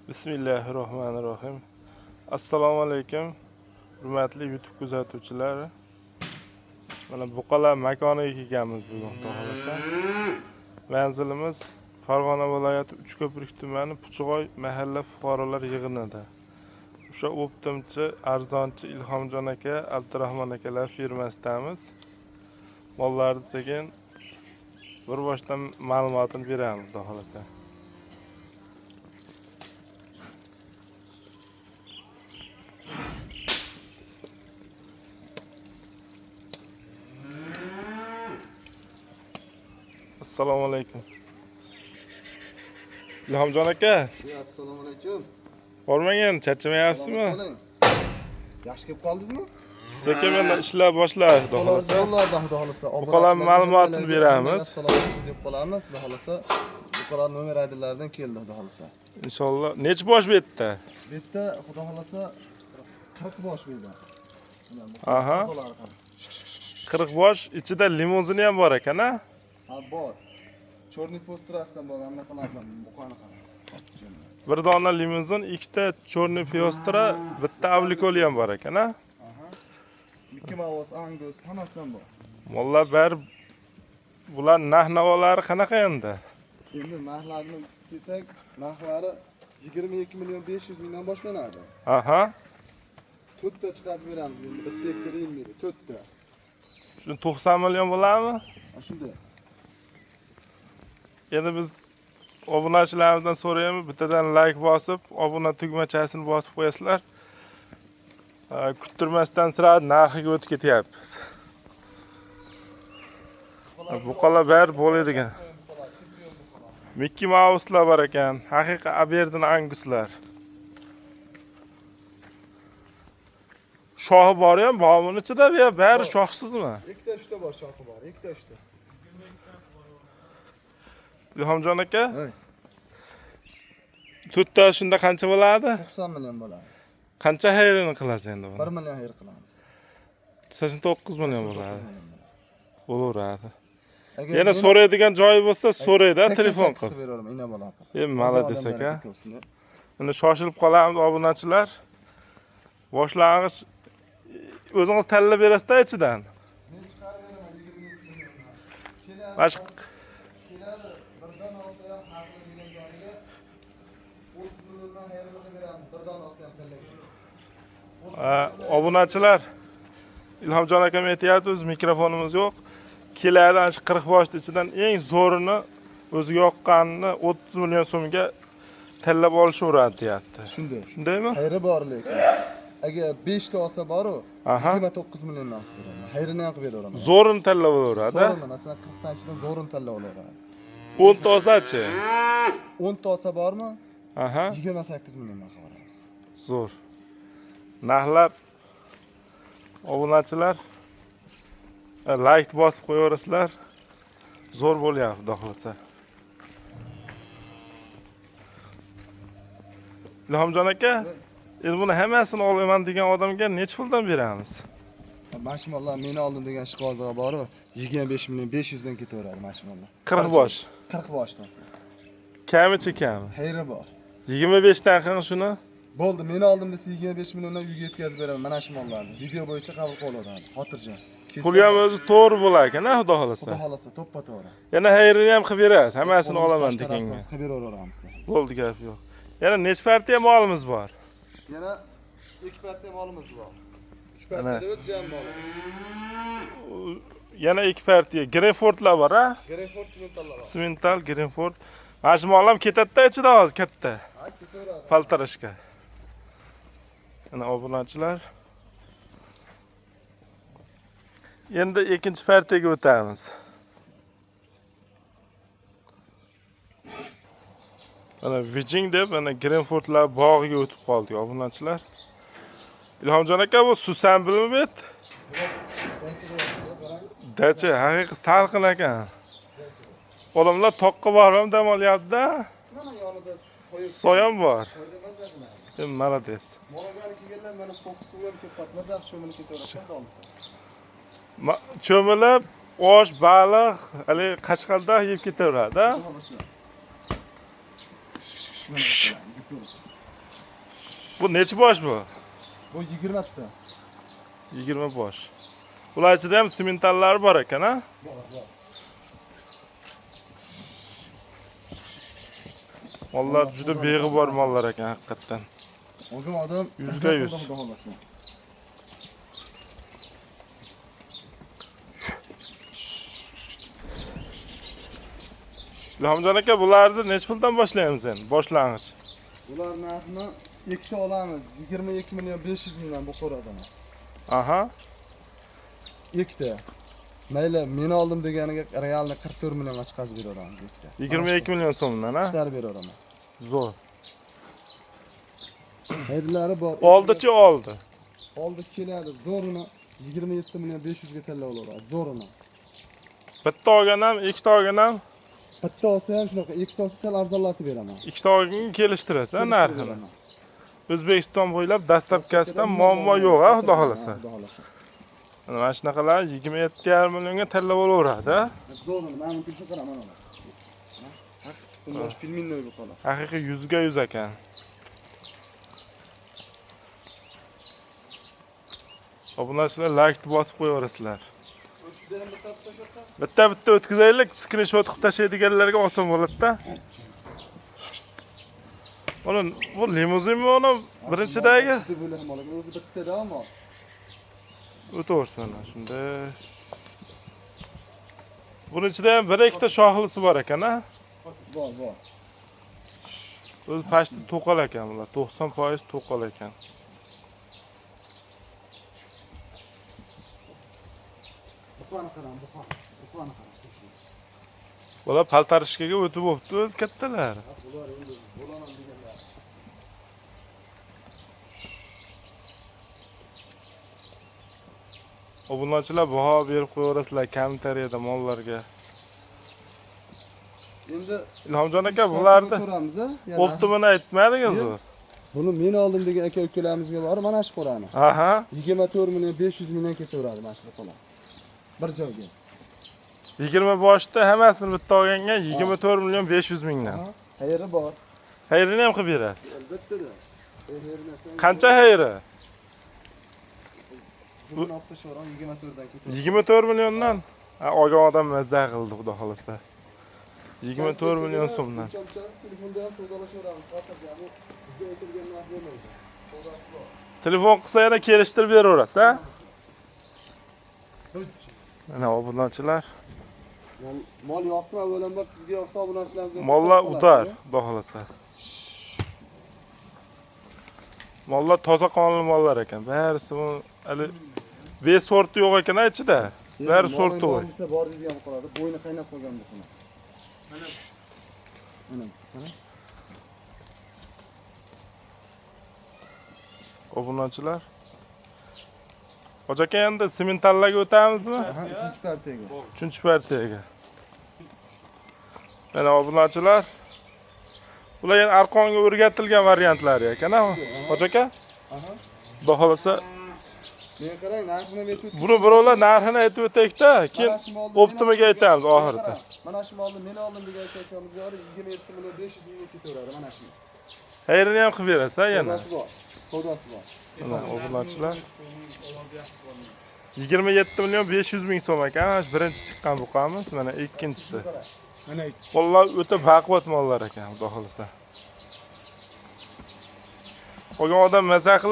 Bismillahirrohmanirrohim. Assalomu alaykum. Hurmatli YouTube kuzatuvchilari. Mana buqalar makoniga kelganmiz bugun, xudo xolasa. Manzilimiz Farg'ona viloyati Uchko'prik tumani Puchg'oy mahalla fuqarolar yig'inida. O'sha optimchi, arzonchi Ilhomjon aka, Abdurahmon akalar firmasidamiz. Mollarni sekin bir boshdan ma'lumotini beramiz, xudo xolasa. Assalomu alaykum. Ilhomjon aka. Assalomu alaykum. Bormagan, charchamayapsizmi? Yaxshi kelib qoldingizmi? Sekin mana ishlar boshladi, xudo xolasa. Xudo xolasa. Buqalar ma'lumotini beramiz. Assalomu alaykum deb qolamiz, xudo xolasa. Buqalar nomer aydinlaridan keldi, xudo xolasa. Inshaalloh. Necha bosh bu yerda? Bu yerda xudo xolasa 40 bosh bu yerda. Aha. 40 bosh, ichida limuzini ham bor ekan-a? Ha, bor. Chorniy postrasidan bor, hamma qiladi, buqani qiladi. Bir dona limuzin, ikkita chorniy piostra, bitta avlikoli ham bor ekan-a? Aha. Mickey Mouse, Angus hammasidan bor. Mollar bari bular narx-navolari qanaqa endi? Endi narxlarni kelsak, narxlari 22 million 500 mingdan boshlanadi. Aha. 4 ta chiqazib beramiz endi, bitta hektar yilmaydi, 4 ta. Shuni 90 million bo'ladimi? Shunday. Endi biz obunachilarimizdan so'raymiz, bittadan like bosib, obuna tugmachasini bosib qo'yasizlar. Kuttirmasdan sira narxiga o'tib ketyapmiz. Buqalar bari bo'ladigan. Mickey Mouse'lar bor ekan, haqiqiy Aberdeen Angus'lar. Shohi bor ham, bormi ichida yo bari shohsizmi? Ikkita uchta bor shoxi bor, ikkita uchta. Ilhomjon aka? To'rtta shunda qancha bo'ladi? 90 million bo'ladi. Qancha xayrini qilasiz endi buni? 1 million xayr qilamiz. 89 million bo'ladi. Bo'laveradi. Agar Yana so'raydigan joyi bo'lsa, so'rayda telefon qilib. beraman, ina bo'ladi. Malades aka. Endi shoshilib qolamiz obunachilar. Boshlang'ich o'zingiz tanlab berasiz-da ichidan. Men chiqarib beraman 22 milliondan. Mashq Keladi, birdan olsa ham haqli degan joyiga 30 milliondan xayr qilib beramiz, birdan olsa ham tanlagan. obunachilar Ilhomjon akam aytayapti, mikrofonimiz yo'q. Keladi ana shu 40 boshning ichidan eng zo'rini o'ziga yoqqanini 30 million so'mga tanlab olishaveradi deyapti. Shunday. Shundaymi? Xayri bor lekin. Agar 5 ta olsa bor-u, 29 milliondan olib beraman. Xayrini ham qilib beraman. Zo'rini tanlab olaveradi. Zo'rini, masalan 40 ta ichidan zo'rini tanlab olaveradi. 10 ta olsa-chi? 10 ta olsa bormi? Aha. 28 milliondan qilamiz. Zo'r. Narxlar obunachilar like bosib qo'yaverasizlar. Zo'r bo'lyapti, xudo xolasa. Ilhomjon aka, endi buni hammasini olaman degan odamga necha puldan beramiz? Mashmonlar meni oldin degan ishqoziga bor-u, 25 million 500 dan ketaveradi mashmonlar. 40 bosh. 40 boshdansa. Kamichi kami? Xayri bor. 25 dan qiling shuni. Bo'ldi, meni oldin desa 25 milliondan uyga yetkazib beraman mana shu mollarni. Video bo'yicha qabul qilaveradi. Xotirjam. Pul ham o'zi to'g'ri bo'lar ekan, xudo xolasa. Xudo xolasa to'ppa-to'g'ri. Yana xayrini ham qilib berasiz, hammasini olaman deganga. Qilib beraveramiz. Bo'ldi, gap yo'q. Yana necha partiya molimiz bor? Yana 2 partiya molimiz bor. 3 partiyada o'z jam molimiz. Yana 2 partiya Greenfordlar bor, ha? Greenford simentallar bor. Simental Greenford. Mana shu mollar ketadi-da ichida hozir katta. Ha, ketaveradi. Paltarashga. Ana obunachilar. Endi ikkinchi partiyaga o'tamiz. Mana Vijing deb ana Greenfordlar bog'iga o'tib qoldik obunachilar. Ilhomjon aka, bu Susanbilmi bu yer? Dacha, haqiqiy salqin ekan. Odamlar toqqa borib dam olyapti-da. Mana yonida Soyam bor. Malades. Molagani kelganlar mana sovuq suv ham kelib qoldi. Mazaq cho'milib ketaveradi, olsa. Cho'milib, osh, baliq, hali qashqalda yeb ketaveradi-da. Bu necha bosh bu? Bu 20 ta. 20 bosh. Bular ichida ham simentallar bor ekan, ha? Bor. Mollar juda beg'i bor mollar ekan haqiqatdan. O'zim odam 100 ga 100. Xudo xolasa. Ilhomjon aka, bularni necha puldan boshlaymiz endi? Boshlang'ich. Ular narxini ikkita olamiz. 22 million 500 mingdan bu qo'radan. Aha. Ikkita. Mayli, men oldim deganiga realni 44 millionga chiqazib beramiz ikkita. 22 million so'mdan, ha? Ishlar beraman. Zo'r. Haydlari bor. Oldichi oldi. Oldi keladi. Zo'rini 27 million 500 ga tanlab olamiz. Zo'rini. Bitta olgan ham, ikkita olgan ham, Bitta olsa ham shunaqa, ikkita olsa sal arzonlatib beraman. ikkita olganga kelishtirasiz, ha, narxini. O'zbekiston bo'ylab dastlabkasidan muammo yo'q, ha, xudo xolasa. Mana shunaqalar 27,5 millionga tanlab olaveradi, ha? Zo'rini, men buni shu qaraman ona. Bosh filminnoy bu qola. Haqiqiy 100 ga 100 ekan. Obunachilar like bosib qo'yaverasizlar. O'tkazaylik bitta to'shaqqa. Bitta o'tkazaylik, screenshot qilib tashlaydiganlarga oson bo'ladi-da. Mana bu limuzinmi ona birinchidagi? Bitta bo'larim olaga o'zi bittada ammo. O'taversin shunda. Buning ichida ham bir ikkita shoxlisi bor ekan, ha? Bor. O'zi pashti to'qal ekan bular, 90% to'qal ekan. Buqani qarang. Bular paltarishkaga o'tib bo'pti o'zi kattalar. Bular endi bo'laman deganlar. Obunachilar baho berib qo'yaverasizlar kommentariyada mollarga. Endi Ilhomjon aka, bularni ko'ramiz, a? optimini aytmadingiz-ku? Buni men oldim degan aka-ukalarimizga bor, mana shu qo'rani. Aha. 24 million 500 mingdan ketaveradi mana shu qo'lan. Bir joyga. 20 boshda hammasini bitta olganga 24 million 500 mingdan. Xayri bor. Xayrini ham qilib berasiz. Albatta. Qancha xayri? Buni olib tashlaram 24 dan ketaveradi. 24 milliondan. Olgan odam mazza qildi, xudo xolasa. 24 million so'mdan. Telefonda ham savdolashaveramiz. Faqat bu bizga aytilgan narx bo'lmaydi. Savdosi bor. Telefon qilsa yana kelishtirib beraverasiz, ha? Mana obunachilar. Mol yoqdi, avvalambor sizga yoqsa obunachilarimiz. Mollar udar, xudo xolasa. Mollar toza qonli mollar ekan. Barisi hali besorti yo'q ekan ichida. Bari sorti bor. Bor degan qoladi. Bo'yni qaynab qolgan bu xona. Mana. Obunachilar. Hoca aka, endi simentallarga o'tamizmi? Ha, 3-partiyaga. 3-partiyaga. Mana obunachilar. Bular yana arqonga o'rgatilgan variantlari ekan-a, hoca aka? Aha. Xudo xolasa Men qarang, narxini aytib buni birovlar narxini aytib o'taylik-da, keyin optimiga aytamiz oxirida. Mana shu molni men oldim degan akamizga 27 million 500 mingga ketaveradi mana shu. Xayrini ham qilib berasiz, ha, yana. Savdosi bor. Mana obunachilar. 27 million 500 ming so'm ekan. Birinchi chiqqan buqamiz, mana ikkinchisi. Mana Mollar o'ta baquvvat mollar ekan, xudo xolasa. Qolgan odam mazza